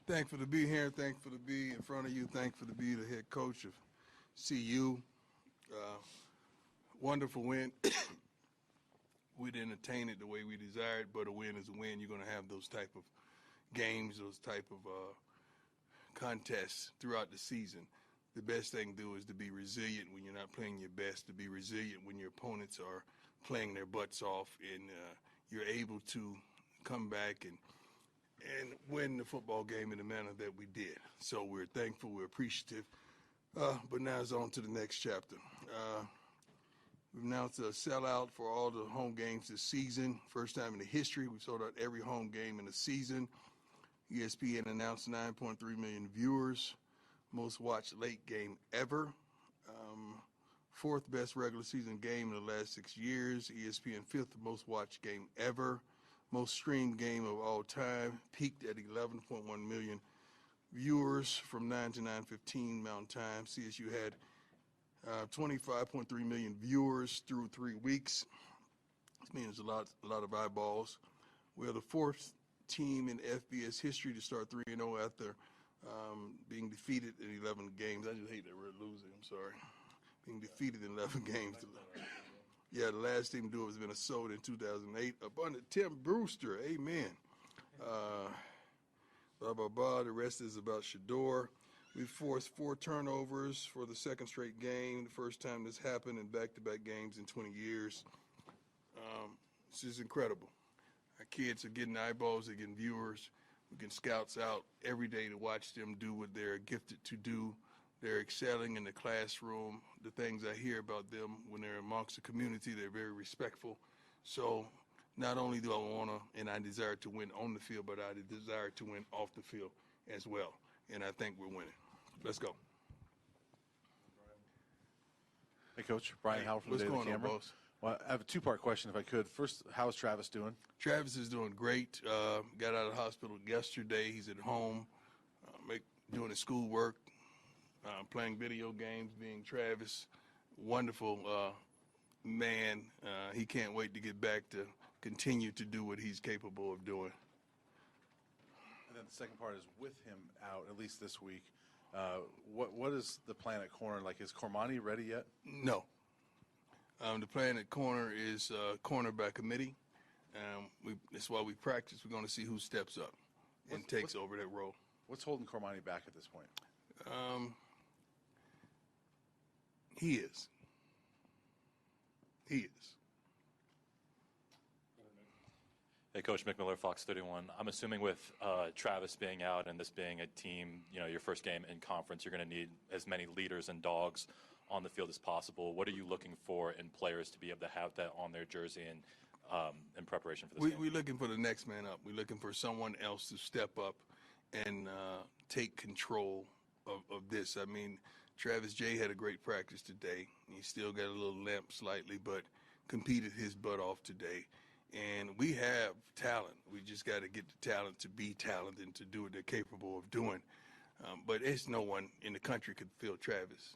Thankful to be here. Thankful to be in front of you. Thankful to be the head coach of CU. Wonderful win. We didn't attain it the way we desired, but a win is a win. You're going to have those type of games, those type of contests throughout the season. The best thing to do is to be resilient when you're not playing your best, to be resilient when your opponents are playing their butts off, and you're able to come back and win the football game in the manner that we did. So we're thankful, we're appreciative, but now it's on to the next chapter. We've announced a sellout for all the home games this season. First time in the history we've sold out every home game in the season. ESPN announced 9.3 million viewers, most watched late game ever. Fourth best regular season game in the last 6 years. ESPN fifth most watched game ever. Most streamed game of all time. Peaked at 11.1 million viewers from 9 to 9:15 Mountain Time. CSU had 25.3 million viewers through 3 weeks. This means a lot of eyeballs. We're the fourth team in FBS history to start 3-0 after being defeated in 11 games. I just hate that we're losing. I'm sorry. Being defeated in 11 games. Yeah, the last team to do it was Minnesota in 2008. Up under Tim Brewster. Amen. Blah, blah, blah. The rest is about Shador. We forced 4 turnovers for the second straight game, the first time this happened in back-to-back games in 20 years. This is incredible. Our kids are getting eyeballs, they're getting viewers. We get scouts out every day to watch them do what they're gifted to do. They're excelling in the classroom. The things I hear about them when they're amongst the community, they're very respectful. So not only do I want to and I desire to win on the field, but I desire to win off the field as well. And I think we're winning. Let's go. Hey, Coach. Brian Howell from the Daily Camera. What's going on, boss? Well, I have a 2-part question, if I could. First, how's Travis doing? Travis is doing great. Got out of the hospital yesterday. He's at home doing his schoolwork, playing video games, being Travis. Wonderful man. He can't wait to get back to continue to do what he's capable of doing. And then the second part is with him out, at least this week, what is the plan at corner? Like, is Cormani ready yet? No. The plan at corner is corner by committee. That's why we practice. We're going to see who steps up and takes over that role. What's holding Cormani back at this point? He is. Hey, Coach. Mick Miller, Fox 31. I'm assuming with Travis being out and this being a team, your first game in conference, you're going to need as many leaders and dogs on the field as possible. What are you looking for in players to be able to have that on their jersey and in preparation for this game? We're looking for the next man up. We're looking for someone else to step up and take control of this. I mean, Travis J had a great practice today. He still got a little limp slightly, but competed his butt off today. And we have talent. We just got to get the talent to be talented and to do what they're capable of doing. But it's no one in the country could fill Travis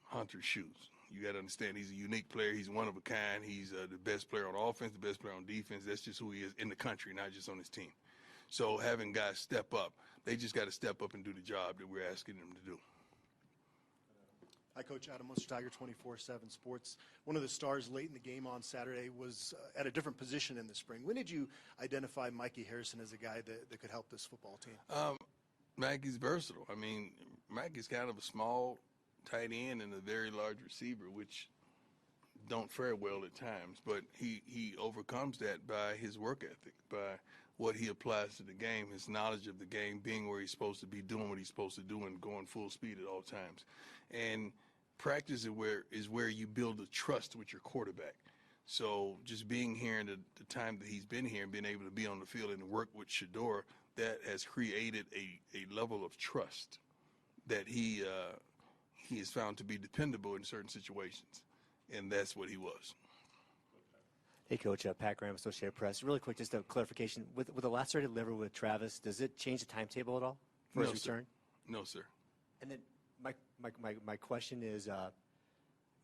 Hunter's shoes. You got to understand he's a unique player. He's one of a kind. He's the best player on offense, the best player on defense. That's just who he is in the country, not just on his team. So having guys step up, they just got to step up and do the job that we're asking them to do. Hi, Coach. Adam Munster, Tiger 24/7 Sports. One of the stars late in the game on Saturday was at a different position in the spring. When did you identify Mikey Harrison as a guy that could help this football team? Mikey's versatile. I mean, Mikey's kind of a small tight end and a very large receiver, which don't fare well at times. But he overcomes that by his work ethic, by what he applies to the game, his knowledge of the game, being where he's supposed to be, doing what he's supposed to do, and going full speed at all times. And practice is where you build a trust with your quarterback. So just being here in the time that he's been here and being able to be on the field and work with Shador, that has created a level of trust that he is found to be dependable in certain situations. And that's what he was. Hey, Coach. Pat Graham, Associated Press. Really quick, just a clarification. With the lacerated liver with Travis, does it change the timetable at all for his return? No, sir. And then my question is,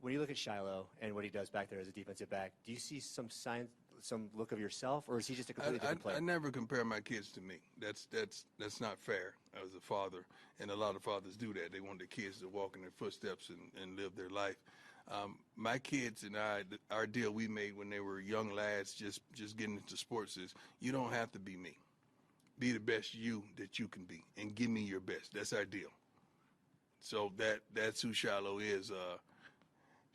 when you look at Shiloh and what he does back there as a defensive back, do you see some signs some look of yourself, or is he just a completely different player? I never compare my kids to me. That's not fair as a father, and a lot of fathers do that. They want their kids to walk in their footsteps and live their life. My kids and I, our deal we made when they were young lads, just getting into sports is you don't have to be me. Be the best you that you can be, and give me your best. That's our deal. So that's who Shiloh is.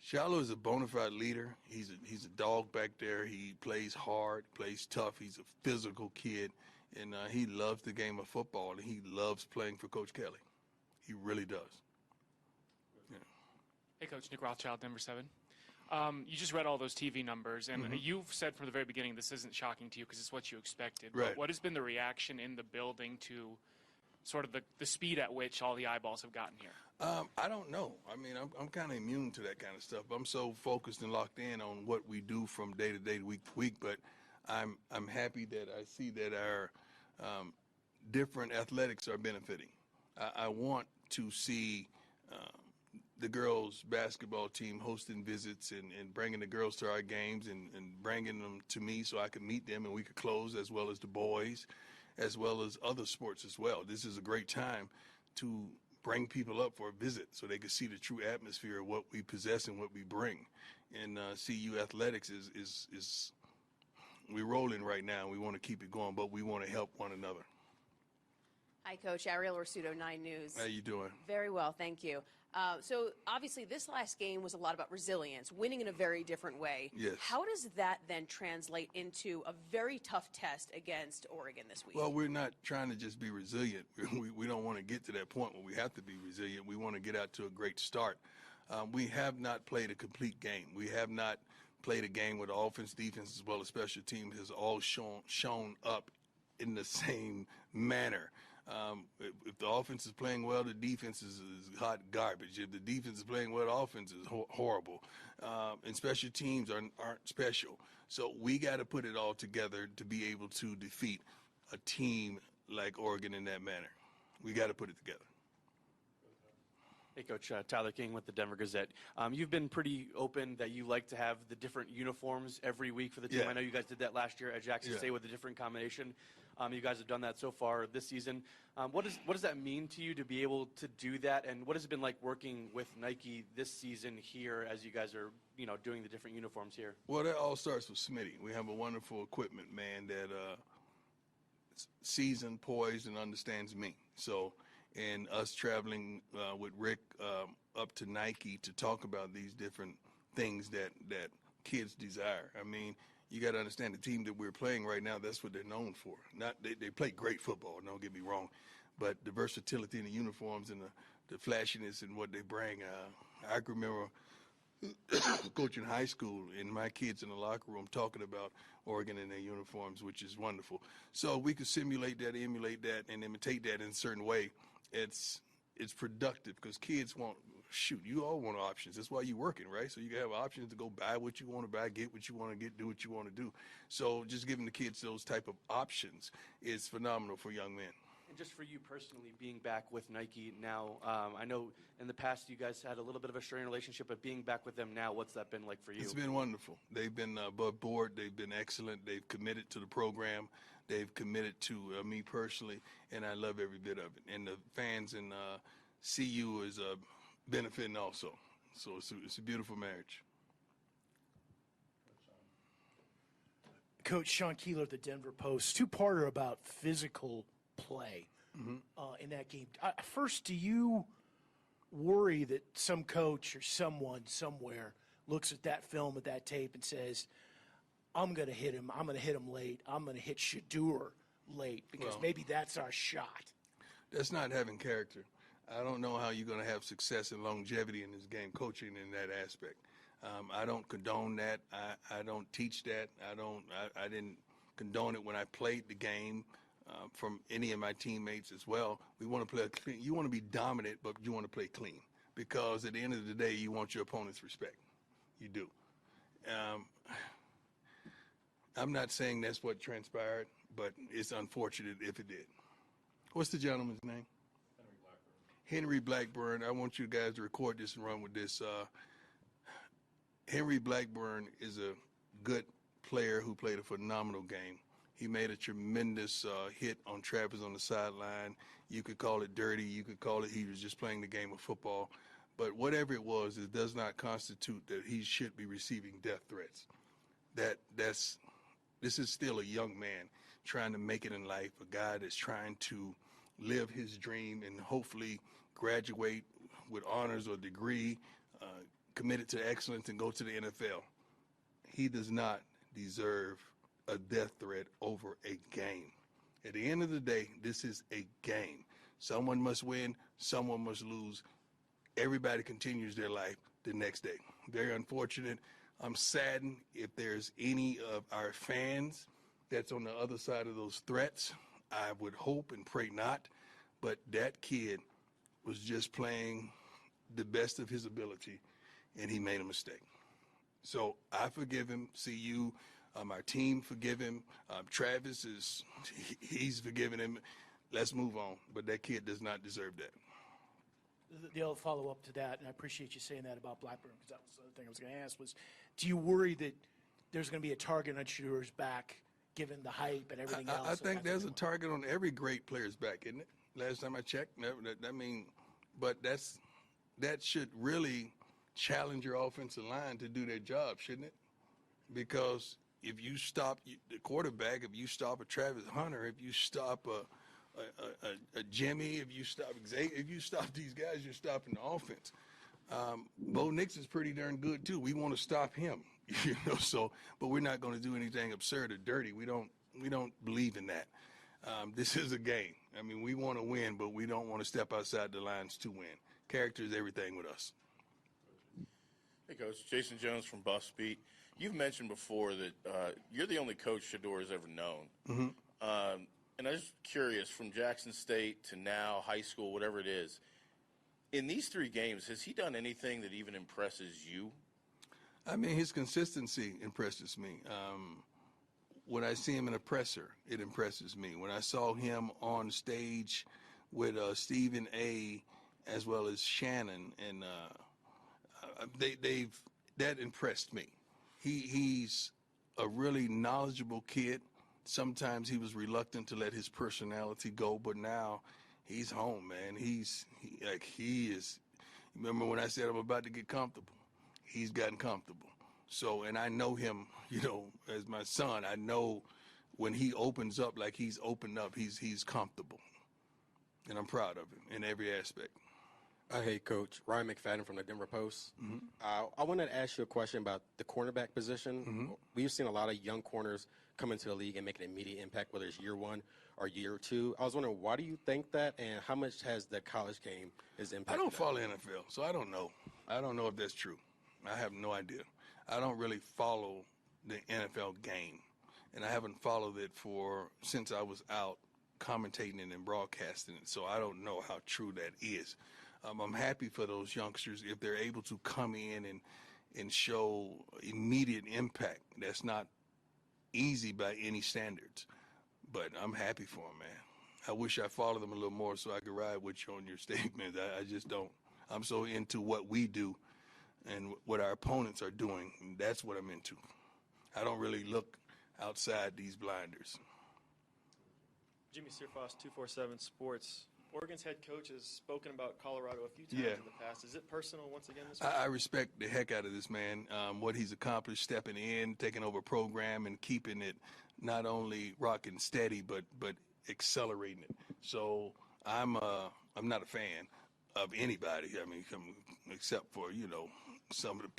Shiloh is a bona fide leader. He's a dog back there. He plays hard, plays tough. He's a physical kid, and he loves the game of football, and he loves playing for Coach Kelly. He really does. Yeah. Hey, Coach. Nick Rothschild, Denver 7. You just read all those TV numbers, and you've said from the very beginning this isn't shocking to you because it's what you expected. Right. But what has been the reaction in the building to sort of the speed at which all the eyeballs have gotten here? I don't know. I mean, I'm kind of immune to that kind of stuff. I'm so focused and locked in on what we do from day to day, week to week. But I'm happy that I see that our different athletics are benefiting. I want to see the girls' basketball team hosting visits and bringing the girls to our games and bringing them to me so I can meet them and we could close, as well as the boys, as well as other sports as well. This is a great time to bring people up for a visit so they can see the true atmosphere of what we possess and what we bring. And CU athletics is we're rolling right now. We want to keep it going, but we want to help one another. Hi, Coach. Ariel Orsuto, 9 News. How you doing? Very well, thank you. So obviously this last game was a lot about resilience, winning in a very different way. Yes. How does that then translate into a very tough test against Oregon this week? Well, we're not trying to just be resilient. We don't want to get to that point where we have to be resilient. We want to get out to a great start. We have not played a complete game. We have not played a game where the offense, defense, as well as special team has all shown up in the same manner. If the offense is playing well, the defense is hot garbage. If the defense is playing well, the offense is horrible. And special teams aren't special. So we got to put it all together to be able to defeat a team like Oregon in that manner. We got to put it together. Hey, Coach. Tyler King with the Denver Gazette. You've been pretty open that you like to have the different uniforms every week for the team. Yeah. I know you guys did that last year at Jackson State with a different combination. You guys have done that so far this season. What does that mean to you to be able to do that, and what has it been like working with Nike this season here as you guys are, doing the different uniforms here? Well, that all starts with Smitty. We have a wonderful equipment man that seasoned, poised, and understands me. So, and us traveling with Rick up to Nike to talk about these different things that kids desire. I mean, you got to understand the team that we're playing right now, that's what they're known for. They play great football, don't get me wrong, but the versatility in the uniforms and the flashiness and what they bring. I can remember coaching high school and my kids in the locker room talking about Oregon in their uniforms, which is wonderful. So we could simulate that, emulate that, and imitate that in a certain way. It's productive because kids want, you all want options. That's why you're working, right? So you can have options to go buy what you want to buy, get what you want to get, do what you want to do. So just giving the kids those type of options is phenomenal for young men. And just for you personally, being back with Nike now, I know in the past you guys had a little bit of a strained relationship, but being back with them now, what's that been like for you? It's been wonderful. They've been above board. They've been excellent. They've committed to the program. They've committed to me personally, and I love every bit of it. And the fans in CU is benefiting also. So it's a beautiful marriage. Coach Sean Keeler of the Denver Post, two-parter about physical play in that game. First, do you worry that some coach or someone somewhere looks at that film, at that tape, and says, I'm going to hit him. I'm going to hit him late. I'm going to hit Shadur late because maybe that's our shot. That's not having character. I don't know how you're going to have success and longevity in this game, coaching in that aspect. I don't condone that. I don't teach that. I didn't condone it when I played the game from any of my teammates as well. We want to play clean. You want to be dominant, but you want to play clean because at the end of the day, you want your opponent's respect. You do. I'm not saying that's what transpired, but it's unfortunate if it did. What's the gentleman's name? Henry Blackburn. I want you guys to record this and run with this. Henry Blackburn is a good player who played a phenomenal game. He made a tremendous hit on Travis on the sideline. You could call it dirty. You could call it he was just playing the game of football. But whatever it was, it does not constitute that he should be receiving death threats. This is still a young man trying to make it in life, a guy that's trying to live his dream and hopefully graduate with honors or degree, committed to excellence and go to the NFL. He does not deserve a death threat over a game. At the end of the day, this is a game. Someone must win, someone must lose. Everybody continues their life the next day. Very unfortunate. I'm saddened if there's any of our fans that's on the other side of those threats. I would hope and pray not, but that kid was just playing the best of his ability, and he made a mistake. So I forgive him. CU, our team forgive him. Travis he's forgiven him. Let's move on. But that kid does not deserve that. The other follow-up to that, and I appreciate you saying that about Blackburn, because that was the other thing I was going to ask, was do you worry that there's going to be a target on Shadur's back given the hype and everything else? I think there's a target on every great player's back, isn't it? Last time I checked, but that should really challenge your offensive line to do their job, shouldn't it? Because if you stop the quarterback, if you stop a Travis Hunter, if you stop a Jimmy, if you stop Xavier, if you stop these guys, you're stopping the offense. Bo Nix is pretty darn good too. We want to stop him, but we're not going to do anything absurd or dirty. We don't believe in that. This is a game. I mean, we want to win, but we don't want to step outside the lines to win. Character is everything with us. Hey, Coach. Jason Jones from Buffs Beat. You've mentioned before that you're the only coach Shador has ever known. Mm-hmm. And I was curious, from Jackson State to now, high school, whatever it is, in these 3 games, has he done anything that even impresses you? I mean, his consistency impresses me. When I see him in a presser, it impresses me. When I saw him on stage with Stephen A. as well as Shannon, and that impressed me. He's a really knowledgeable kid. Sometimes he was reluctant to let his personality go, but now he's home, man. He is. Remember when I said I'm about to get comfortable? He's gotten comfortable. So, and I know him, as my son. I know when he opens up like he's opened up, he's comfortable, and I'm proud of him in every aspect. Hey, Coach. Ryan McFadden from the Denver Post. Mm-hmm. I wanted to ask you a question about the cornerback position. Mm-hmm. We've seen a lot of young corners come into the league and make an immediate impact, whether it's year 1 or year 2. I was wondering, why do you think that, and how much has the college game impacted? I don't follow NFL, so I don't know. I don't know if that's true. I have no idea. I don't really follow the NFL game, and I haven't followed it since I was out commentating it and broadcasting it, so I don't know how true that is. I'm happy for those youngsters if they're able to come in and show immediate impact. That's not easy by any standards, but I'm happy for them, man. I wish I followed them a little more so I could ride with you on your statements. I just don't. I'm so into what we do and what our opponents are doing. And that's what I'm into. I don't really look outside these blinders. Jimmy Searfoss, 247 Sports. Oregon's head coach has spoken about Colorado a few times in the past. Is it personal once again this week? I respect the heck out of this man, what he's accomplished stepping in, taking over a program, and keeping it not only rocking steady, but accelerating it. So I'm not a fan of anybody. I mean, except for, some of the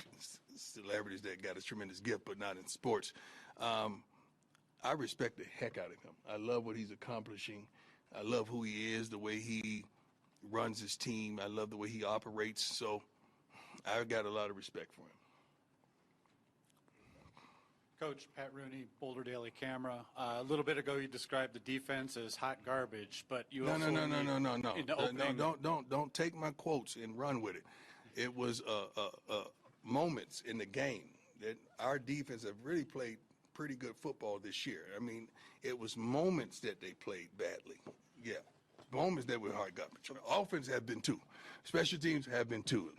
celebrities that got a tremendous gift, but not in sports. I respect the heck out of him. I love what he's accomplishing. I love who he is, the way he runs his team. I love the way he operates. So I've got a lot of respect for him. Coach, Pat Rooney, Boulder Daily Camera. A little bit ago, you described the defense as hot garbage, but you also No. Don't take my quotes and run with it. It was moments in the game that our defense have really played pretty good football this year. I mean, it was moments that they played badly. Yeah, moments that were hard garbage. Offense have been too. Special teams have been too.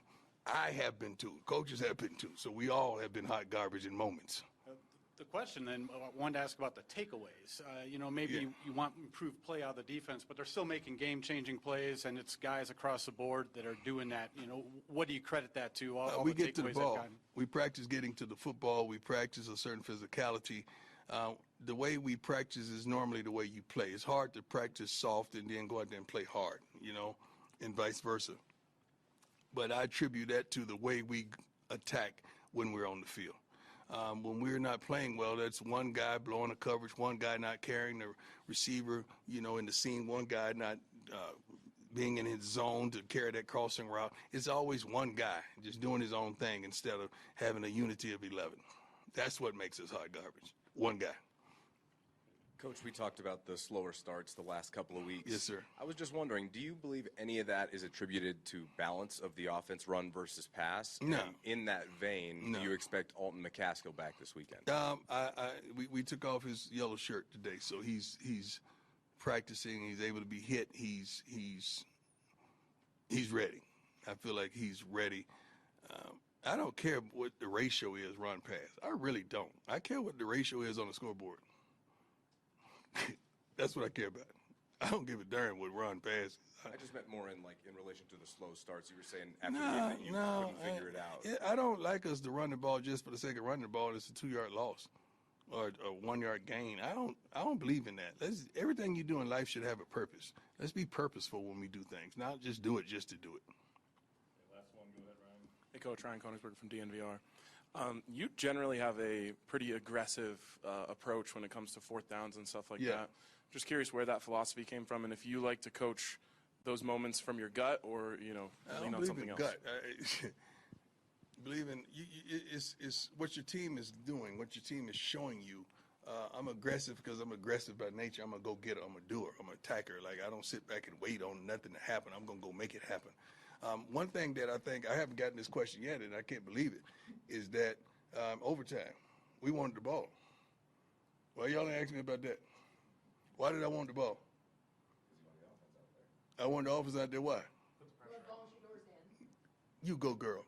I have been too. Coaches have been too. So we all have been hot garbage in moments. The question then, I wanted to ask about the takeaways. Maybe you want improved play out of the defense, but they're still making game-changing plays, and it's guys across the board that are doing that. What do you credit that to? All we the get to the takeaways ball. they've gotten? We practice getting to the football. We practice a certain physicality. The way we practice is normally the way you play. It's hard to practice soft and then go out there and play hard, and vice versa. But I attribute that to the way we attack when we're on the field. When we're not playing well, that's one guy blowing a coverage, one guy not carrying the receiver, in the seam, one guy not being in his zone to carry that crossing route. It's always one guy just doing his own thing instead of having a unity of 11. That's what makes us hot garbage. One guy. Coach, we talked about the slower starts the last couple of weeks. Yes, sir. I was just wondering, do you believe any of that is attributed to balance of the offense, run versus pass? No. And in that vein, No. do you expect Alton McCaskill back this weekend? We took off his yellow shirt today, so he's practicing. He's able to be hit. He's ready. I feel like he's ready. I don't care what the ratio is run pass. I really don't. I care what the ratio is on the scoreboard. That's what I care about. I don't give a darn what run pass. I just meant more in relation to the slow starts. You were saying after the game that you couldn't figure it out. I don't like us to run the ball just for the sake of running the ball. It's a 2-yard loss or a 1-yard gain. I don't believe in that. Everything you do in life should have a purpose. Let's be purposeful when we do things, not just do it just to do it. Last one, go ahead, Ryan. Hey, Coach, Ryan Koenigsberg from DNVR. You generally have a pretty aggressive approach when it comes to fourth downs and stuff like that. Just curious where that philosophy came from, and if you like to coach those moments from your gut or lean on something else. Gut. Believe in it's what your team is doing, what your team is showing you. I'm aggressive because I'm aggressive by nature. I'm gonna go get it. I'm a doer. I'm an attacker. I don't sit back and wait on nothing to happen. I'm gonna go make it happen. One thing that I think I haven't gotten this question yet, and I can't believe it, is that overtime we wanted the ball. Why y'all ain't asking me about that? Why did I want the ball? I wanted the offense out there. Why? You go, girl.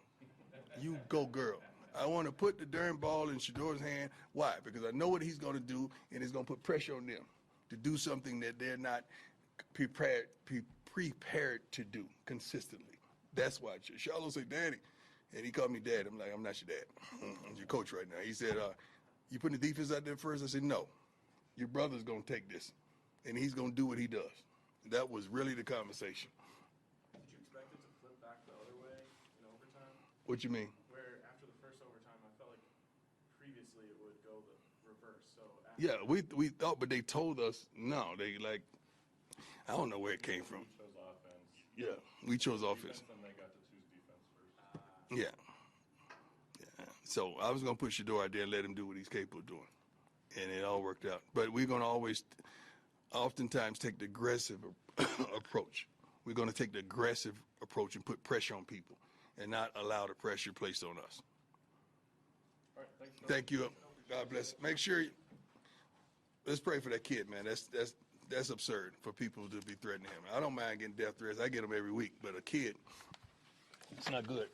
You go, girl. I want to put the darn ball in Shador's hand. Why? Because I know what he's going to do, and it's going to put pressure on them to do something that they're not prepared to do consistently. That's why. Charlotte say, Daddy, and he called me Dad. I'm like, I'm not your dad. I'm your coach right now. He said, you putting the defense out there first? I said, no. Your brother's going to take this, and he's going to do what he does. That was really the conversation. Did you expect it to flip back the other way in overtime? What you mean? Where after the first overtime, I felt like previously it would go the reverse. So Yeah, we thought, but they told us no. They I don't know where it came from. We chose offense. Yeah, we chose offense. And they got to choose defense first. Yeah. So I was going to put Shador out there and let him do what he's capable of doing. And it all worked out. But we're going to oftentimes take the aggressive approach. We're going to take the aggressive approach and put pressure on people and not allow the pressure placed on us. All right, thanks. Thank you. God bless. Make sure let's pray for that kid, man. That's absurd for people to be threatening him. I don't mind getting death threats. I get them every week. But a kid, it's not good.